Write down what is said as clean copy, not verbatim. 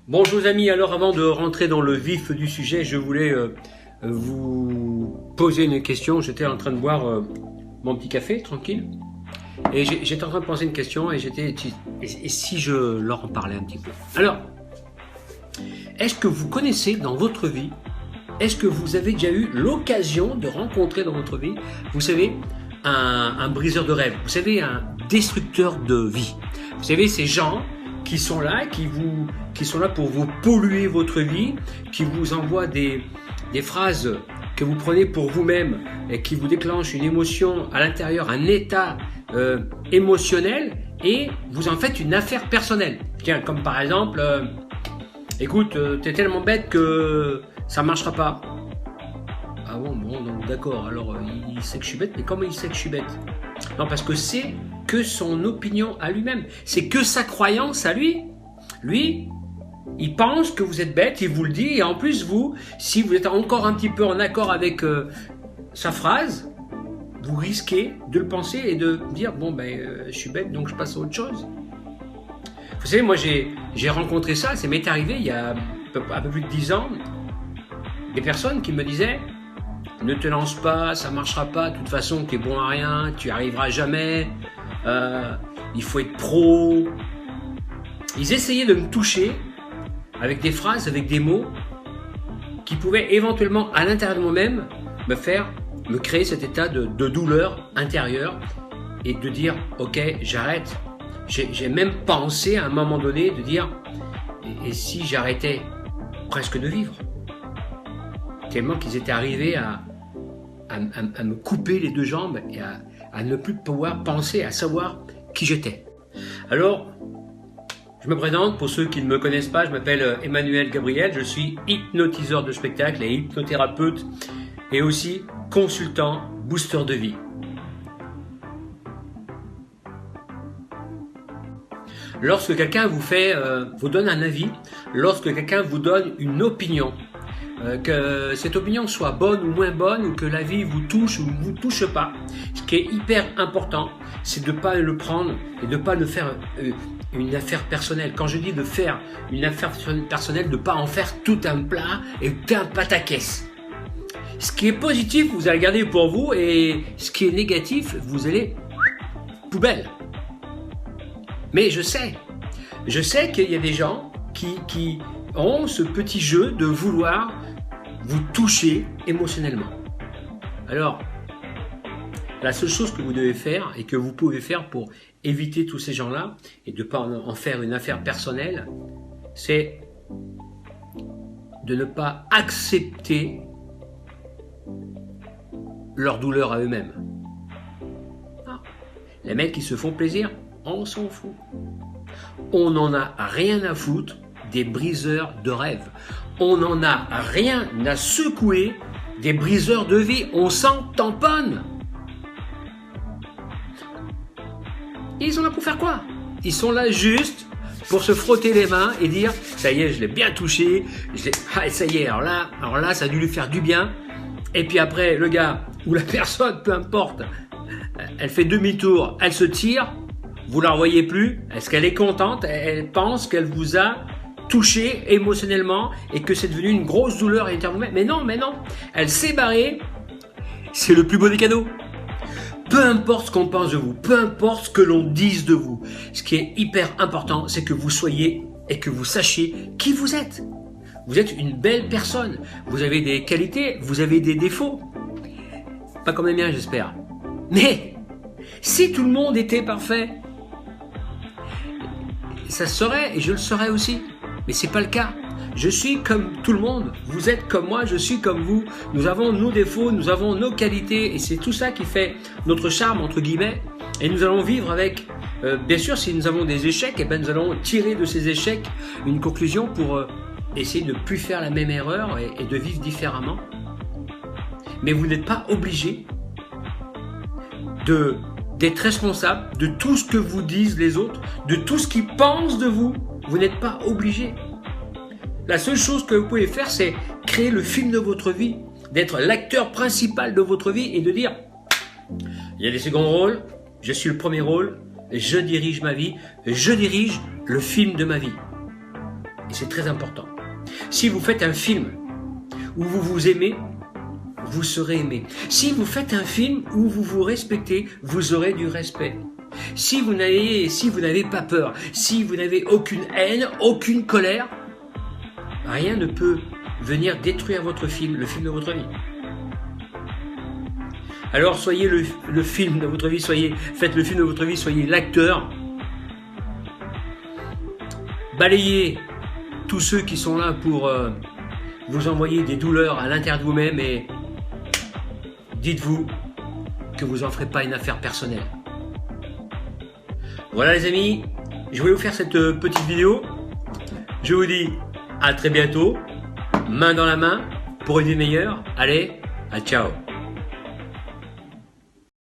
Bonjour amis, alors avant de rentrer dans le vif du sujet, je voulais vous poser une question. J'étais en train de boire mon petit café, tranquille, et j'étais en train de poser une question et et si je leur en parlais un petit peu. Alors, est-ce que vous connaissez dans votre vie, est-ce que vous avez déjà eu l'occasion de rencontrer dans votre vie, vous savez, un briseur de rêve, vous savez, un destructeur de vie, vous savez, ces gens qui sont là, qui sont là pour vous polluer votre vie, qui vous envoient des phrases que vous prenez pour vous-même et qui vous déclenchent une émotion à l'intérieur, un état émotionnel, et vous en faites une affaire personnelle. Tiens, comme par exemple, écoute, t'es tellement bête que ça marchera pas. Ah bon, donc d'accord, alors il sait que je suis bête, mais comment il sait que je suis bête? Non, parce que c'est que son opinion à lui-même, c'est que sa croyance à lui. Lui, il pense que vous êtes bête, il vous le dit, et en plus vous, si vous êtes encore un petit peu en accord avec sa phrase, vous risquez de le penser et de dire bon ben je suis bête donc je passe à autre chose. Vous savez, moi j'ai rencontré ça, ça m'est arrivé il y a un peu plus de 10 ans, des personnes qui me disaient ne te lance pas, ça marchera pas, de toute façon tu es bon à rien, tu n'y arriveras jamais, il faut être pro. Ils essayaient de me toucher avec des phrases, avec des mots qui pouvaient éventuellement à l'intérieur de moi-même me créer cet état de douleur intérieure et de dire ok, j'arrête. J'ai même pensé à un moment donné de dire et si j'arrêtais presque de vivre, tellement qu'ils étaient arrivés à me couper les deux jambes et à ne plus pouvoir penser, à savoir qui j'étais. Alors, je me présente, pour ceux qui ne me connaissent pas, je m'appelle Emmanuel Gabriel, je suis hypnotiseur de spectacle et hypnothérapeute et aussi consultant booster de vie. Lorsque quelqu'un vous donne un avis, lorsque quelqu'un vous donne une opinion, que cette opinion soit bonne ou moins bonne, ou que la vie vous touche ou ne vous touche pas, ce qui est hyper important, c'est de ne pas le prendre et de ne pas le faire une affaire personnelle. Quand je dis de faire une affaire personnelle, de ne pas en faire tout un plat et tout un pataquès. Ce qui est positif, vous allez garder pour vous, et ce qui est négatif, vous allez poubelle. Mais je sais qu'il y a des gens qui ont ce petit jeu de vouloir vous toucher émotionnellement. Alors, la seule chose que vous devez faire et que vous pouvez faire pour éviter tous ces gens-là et de ne pas en faire une affaire personnelle, c'est de ne pas accepter leur douleur à eux-mêmes. Les mecs qui se font plaisir, on s'en fout. On n'en a rien à foutre des briseurs de rêve. On n'en a rien à secouer des briseurs de vie. On s'en tamponne. Ils sont là pour faire quoi? Ils sont là juste pour se frotter les mains et dire ça y est, je l'ai bien touché, ça y est, alors là, ça a dû lui faire du bien. Et puis après, le gars ou la personne, peu importe, elle fait demi-tour, elle se tire, vous la revoyez plus. Est-ce qu'elle est contente? Elle pense qu'elle vous a touché émotionnellement et que c'est devenu une grosse douleur intérieure. Mais non, elle s'est barrée. C'est le plus beau des cadeaux. Peu importe ce qu'on pense de vous, peu importe ce que l'on dise de vous, ce qui est hyper important, c'est que vous soyez et que vous sachiez qui vous êtes. Vous êtes une belle personne. Vous avez des qualités, vous avez des défauts. Pas comme les miens, j'espère. Mais si tout le monde était parfait, ça se serait, et je le serais aussi. Mais c'est pas le cas. Je suis comme tout le monde. Vous êtes comme moi, je suis comme vous. Nous avons nos défauts, nous avons nos qualités, et c'est tout ça qui fait notre charme, entre guillemets. Et nous allons vivre avec. Bien sûr, si nous avons des échecs, eh ben, nous allons tirer de ces échecs une conclusion pour essayer de ne plus faire la même erreur et de vivre différemment. Mais vous n'êtes pas obligé d'être responsable de tout ce que vous disent les autres, de tout ce qu'ils pensent de vous. Vous n'êtes pas obligé. La seule chose que vous pouvez faire, c'est créer le film de votre vie, d'être l'acteur principal de votre vie et de dire il y a des seconds rôles, je suis le premier rôle, je dirige ma vie, je dirige le film de ma vie. c'est très important. Si vous faites un film où vous vous aimez, vous serez aimé. Si vous faites un film où vous vous respectez, vous aurez du respect. Si vous n'avez pas peur, si vous n'avez aucune haine, aucune colère, rien ne peut venir détruire votre film, le film de votre vie. Alors soyez le film de votre vie, faites le film de votre vie, soyez l'acteur. Balayez tous ceux qui sont là pour vous envoyer des douleurs à l'intérieur de vous-même et dites-vous que vous n'en ferez pas une affaire personnelle. Voilà les amis, je voulais vous faire cette petite vidéo. Je vous dis à très bientôt, main dans la main pour une vie meilleure. Allez, ciao.